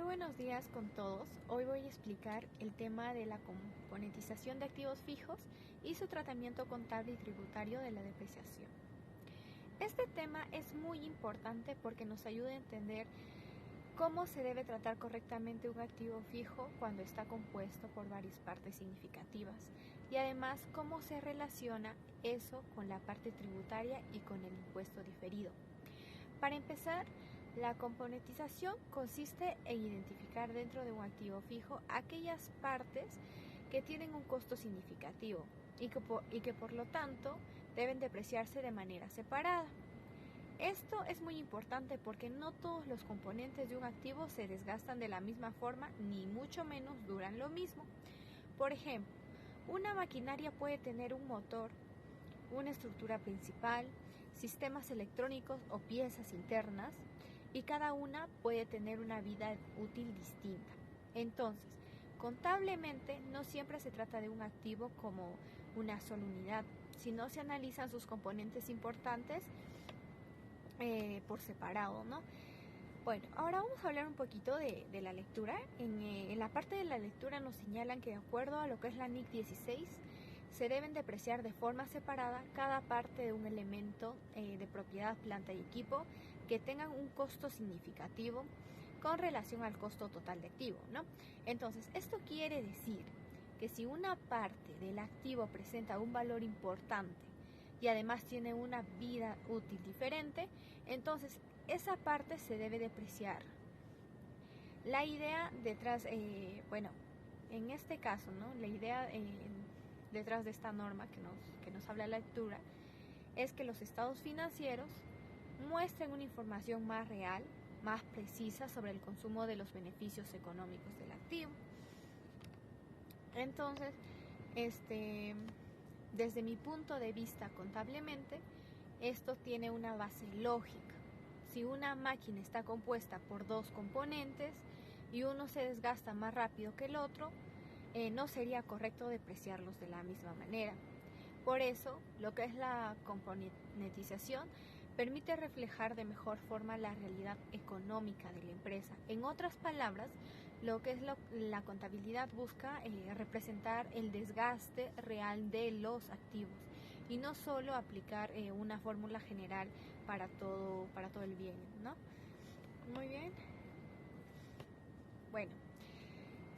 buenos días con todos. Hoy voy a explicar el tema de la componentización de activos fijos y su tratamiento contable y tributario de la depreciación. Este tema es muy importante porque nos ayuda a entender cómo se debe tratar correctamente un activo fijo cuando está compuesto por varias partes significativas y además cómo se relaciona eso con la parte tributaria y con el impuesto diferido. Para empezar, la componentización consiste en identificar dentro de un activo fijo aquellas partes que tienen un costo significativo y que por lo tanto deben depreciarse de manera separada. Esto es muy importante porque no todos los componentes de un activo se desgastan de la misma forma ni mucho menos duran lo mismo. Por ejemplo, una maquinaria puede tener un motor, una estructura principal, sistemas electrónicos o piezas internas, y cada una puede tener una vida útil distinta. Entonces, contablemente no siempre se trata de un activo como una sola unidad, sino se analizan sus componentes importantes por separado, ¿no? Bueno, ahora vamos a hablar un poquito de la lectura. En la parte de la lectura nos señalan que de acuerdo a lo que es la NIC 16, se deben depreciar de forma separada cada parte de un elemento de propiedad, planta y equipo que tengan un costo significativo con relación al costo total de activo, ¿no? Entonces, esto quiere decir que si una parte del activo presenta un valor importante y además tiene una vida útil diferente, entonces esa parte se debe depreciar. La idea detrás, en este caso, ¿no? La idea detrás de esta norma que nos habla la lectura es que los estados financieros muestren una información más real, más precisa sobre el consumo de los beneficios económicos del activo. Entonces, desde mi punto de vista contablemente, esto tiene una base lógica. Si una máquina está compuesta por dos componentes y uno se desgasta más rápido que el otro, no sería correcto depreciarlos de la misma manera. Por eso, lo que es la componentización permite reflejar de mejor forma la realidad económica de la empresa. En otras palabras, lo que es la contabilidad busca representar el desgaste real de los activos y no solo aplicar una fórmula general para todo el bien, ¿no? Muy bien. Bueno,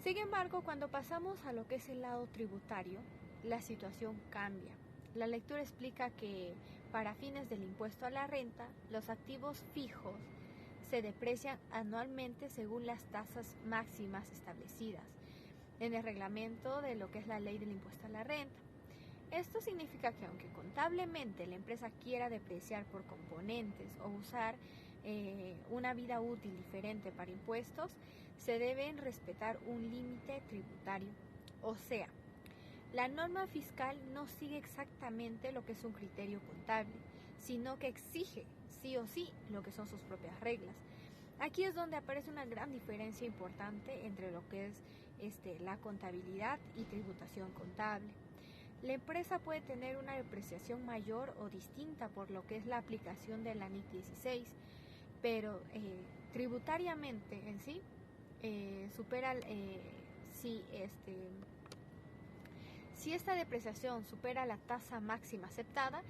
sin embargo, cuando pasamos a lo que es el lado tributario, la situación cambia. La lectura explica que para fines del impuesto a la renta, los activos fijos se deprecian anualmente según las tasas máximas establecidas en el reglamento de lo que es la ley del impuesto a la renta. Esto significa que aunque contablemente la empresa quiera depreciar por componentes o usar una vida útil diferente para impuestos, se deben respetar un límite tributario. O sea, la norma fiscal no sigue exactamente lo que es un criterio contable, sino que exige sí o sí lo que son sus propias reglas. Aquí es donde aparece una gran diferencia importante entre lo que es la contabilidad y tributación contable. La empresa puede tener una depreciación mayor o distinta por lo que es la aplicación de la NIC 16, pero tributariamente en sí supera si esta depreciación supera la tasa máxima aceptada,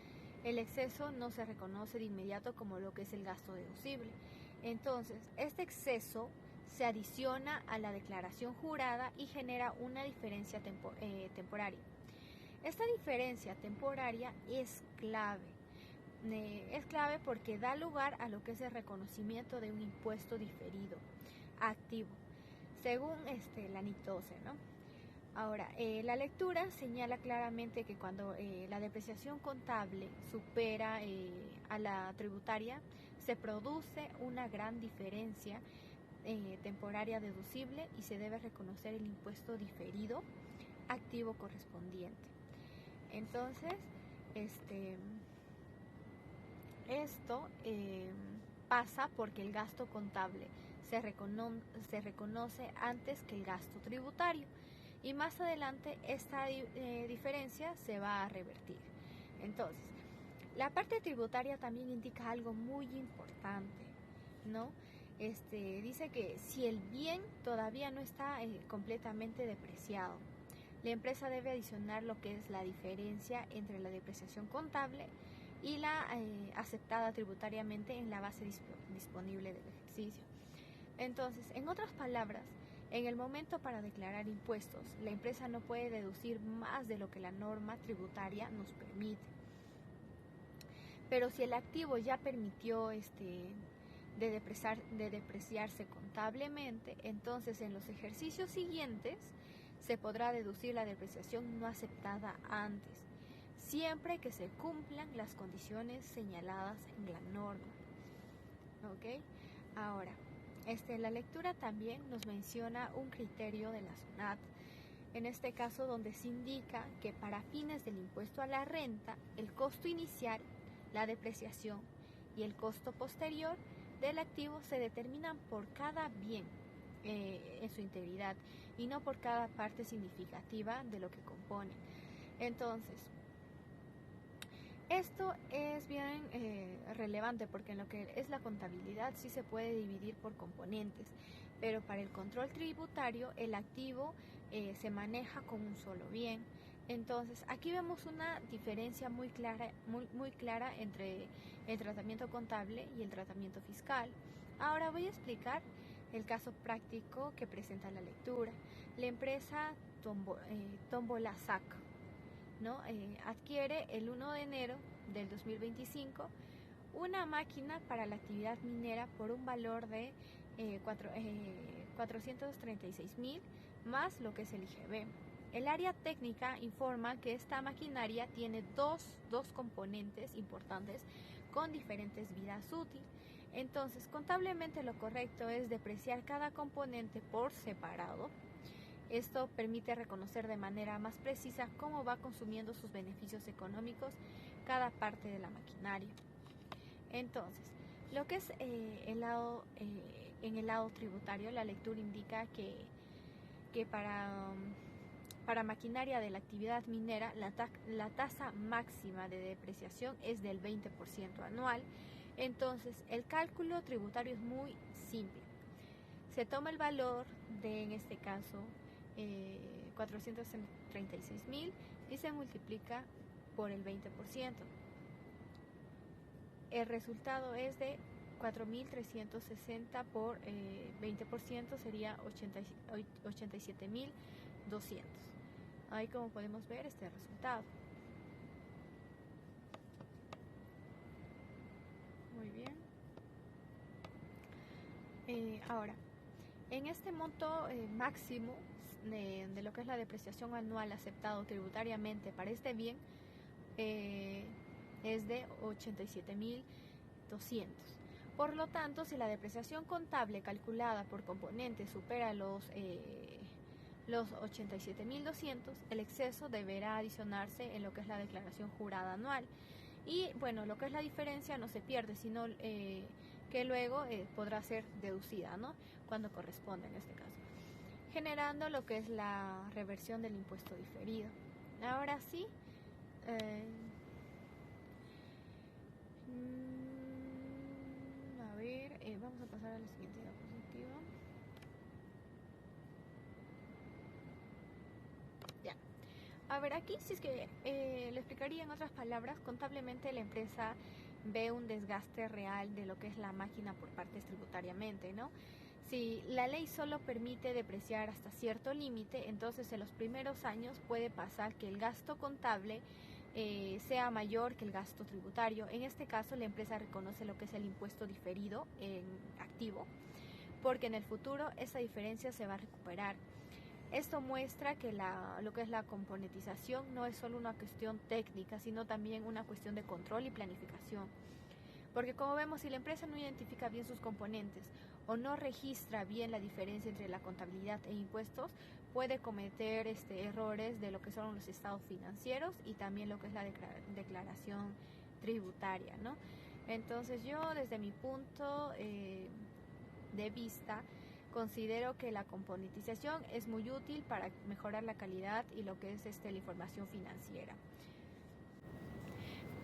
el exceso no se reconoce de inmediato como lo que es el gasto deducible. Entonces, este exceso se adiciona a la declaración jurada y genera una diferencia temporaria. Esta diferencia temporaria es clave. Es clave porque da lugar a lo que es el reconocimiento de un impuesto diferido activo, según la NIC 12, ¿no? Ahora, la lectura señala claramente que cuando la depreciación contable supera a la tributaria, se produce una gran diferencia temporaria deducible y se debe reconocer el impuesto diferido activo correspondiente. Entonces, esto pasa porque el gasto contable se reconoce antes que el gasto tributario y más adelante esta diferencia se va a revertir. Entonces, la parte tributaria también indica algo muy importante, ¿no? dice que si el bien todavía no está completamente depreciado, la empresa debe adicionar lo que es la diferencia entre la depreciación contable y la aceptada tributariamente en la base disponible del ejercicio. Entonces, en otras palabras, en el momento para declarar impuestos, la empresa no puede deducir más de lo que la norma tributaria nos permite. Pero si el activo ya permitió de depreciarse contablemente, entonces en los ejercicios siguientes se podrá deducir la depreciación no aceptada antes, siempre que se cumplan las condiciones señaladas en la norma. ¿Ok? Ahora, la lectura también nos menciona un criterio de la SUNAT, en este caso donde se indica que para fines del impuesto a la renta, el costo inicial, la depreciación y el costo posterior del activo se determinan por cada bien en su integridad y no por cada parte significativa de lo que compone. Entonces, esto es bien relevante porque en lo que es la contabilidad sí se puede dividir por componentes, pero para el control tributario el activo se maneja como un solo bien. Entonces, aquí vemos una diferencia muy clara entre el tratamiento contable y el tratamiento fiscal. Ahora voy a explicar el caso práctico que presenta la lectura. La empresa Tombola Sac, ¿no? Adquiere el 1 de enero del 2025 una máquina para la actividad minera por un valor de 436,000 más lo que es el IGB. El área técnica informa que esta maquinaria tiene dos componentes importantes con diferentes vidas útiles. Entonces, contablemente lo correcto es depreciar cada componente por separado. Esto permite reconocer de manera más precisa cómo va consumiendo sus beneficios económicos cada parte de la maquinaria. Entonces, lo que es en el lado tributario, la lectura indica que para maquinaria de la actividad minera, la tasa máxima de depreciación es del 20% anual. Entonces, el cálculo tributario es muy simple. Se toma el valor de, en este caso, 436,000 y se multiplica por el 20%. El resultado es de 4.360 por 20% sería 87.200. Ahí como podemos ver este resultado. Muy bien. Ahora, en este monto máximo de lo que es la depreciación anual aceptado tributariamente para este bien es de 87.200. Por lo tanto, si la depreciación contable calculada por componentes supera los 87.200, el exceso deberá adicionarse en lo que es la declaración jurada anual. Y bueno, lo que es la diferencia no se pierde, sino que luego podrá ser deducida, ¿no? Cuando corresponde en este caso, generando lo que es la reversión del impuesto diferido. Ahora sí, a ver, vamos a pasar a la siguiente diapositiva. Ya. A ver, aquí si es que le explicaría en otras palabras, contablemente la empresa ve un desgaste real de lo que es la máquina por partes tributariamente, ¿no? Si la ley solo permite depreciar hasta cierto límite, entonces en los primeros años puede pasar que el gasto contable sea mayor que el gasto tributario. En este caso, la empresa reconoce lo que es el impuesto diferido en activo, porque en el futuro esa diferencia se va a recuperar. Esto muestra que lo que es la componentización no es solo una cuestión técnica, sino también una cuestión de control y planificación. Porque como vemos, si la empresa no identifica bien sus componentes o no registra bien la diferencia entre la contabilidad e impuestos, puede cometer errores de lo que son los estados financieros y también lo que es la declaración tributaria, ¿no? Entonces yo desde mi punto de vista considero que la componentización es muy útil para mejorar la calidad y lo que es la información financiera.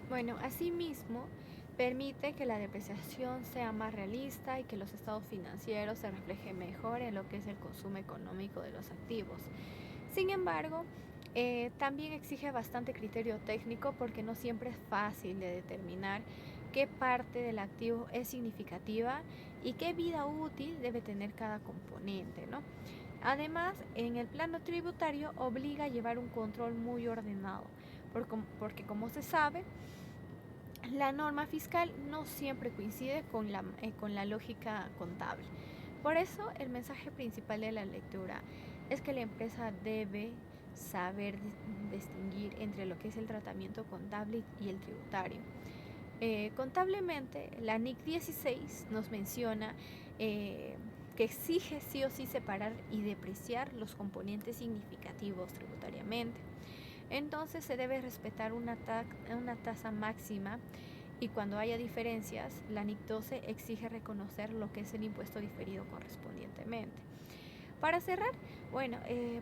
Bueno, asimismo, Permite que la depreciación sea más realista y que los estados financieros se reflejen mejor en lo que es el consumo económico de los activos. Sin embargo, también exige bastante criterio técnico porque no siempre es fácil de determinar qué parte del activo es significativa y qué vida útil debe tener cada componente, ¿no? Además, en el plano tributario obliga a llevar un control muy ordenado, porque como se sabe, la norma fiscal no siempre coincide con la lógica contable. Por eso, el mensaje principal de la lectura es que la empresa debe saber distinguir entre lo que es el tratamiento contable y el tributario. Contablemente, la NIC 16 nos menciona que exige sí o sí separar y depreciar los componentes significativos tributariamente. Entonces se debe respetar una tasa máxima y cuando haya diferencias, la NIC 12 exige reconocer lo que es el impuesto diferido correspondientemente. Para cerrar, bueno,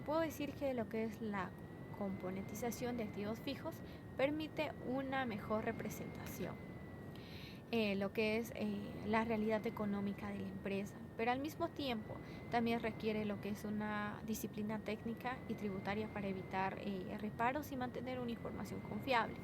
puedo decir que lo que es la componentización de activos fijos permite una mejor representación, lo que es la realidad económica de la empresa, pero al mismo tiempo también requiere lo que es una disciplina técnica y tributaria para evitar reparos y mantener una información confiable.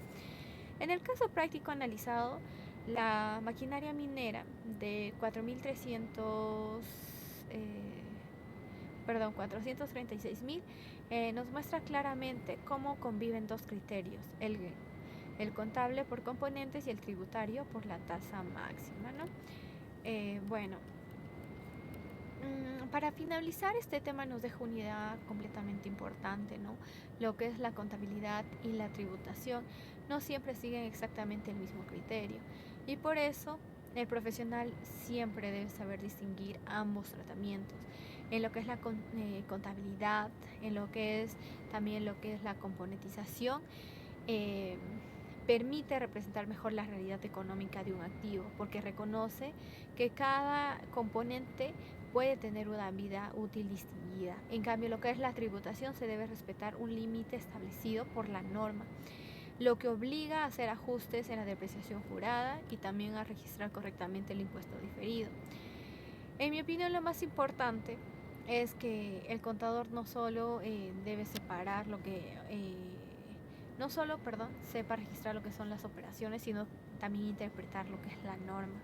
En el caso práctico analizado, la maquinaria minera de 436.000 nos muestra claramente cómo conviven dos criterios, el contable por componentes y el tributario por la tasa máxima, ¿no? Bueno, para finalizar, este tema nos deja una idea completamente importante, ¿no? Lo que es la contabilidad y la tributación no siempre siguen exactamente el mismo criterio y por eso el profesional siempre debe saber distinguir ambos tratamientos en lo que es la contabilidad, en lo que es también lo que es la componentización. eh, Permite representar mejor la realidad económica de un activo porque reconoce que cada componente puede tener una vida útil distinguida. En cambio, lo que es la tributación se debe respetar un límite establecido por la norma, lo que obliga a hacer ajustes en la depreciación jurada y también a registrar correctamente el impuesto diferido. En mi opinión, lo más importante es que el contador no solo debe separar lo que no solo, sepa registrar lo que son las operaciones, sino también interpretar lo que es la norma,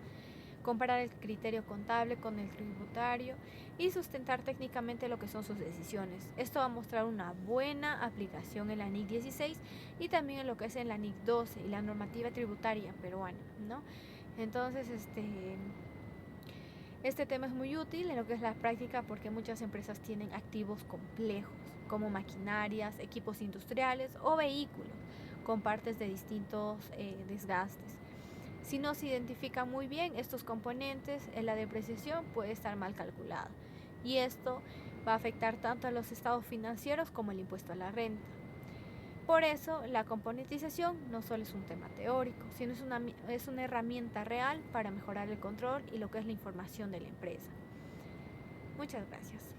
comparar el criterio contable con el tributario y sustentar técnicamente lo que son sus decisiones. Esto va a mostrar una buena aplicación en la NIC 16 y también en lo que es en la NIC 12 y la normativa tributaria peruana, ¿no? Entonces, este tema es muy útil en lo que es la práctica porque muchas empresas tienen activos complejos como maquinarias, equipos industriales o vehículos con partes de distintos desgastes. Si no se identifican muy bien estos componentes, la depreciación puede estar mal calculada y esto va a afectar tanto a los estados financieros como el impuesto a la renta. Por eso, la componentización no solo es un tema teórico, sino es una herramienta real para mejorar el control y lo que es la información de la empresa. Muchas gracias.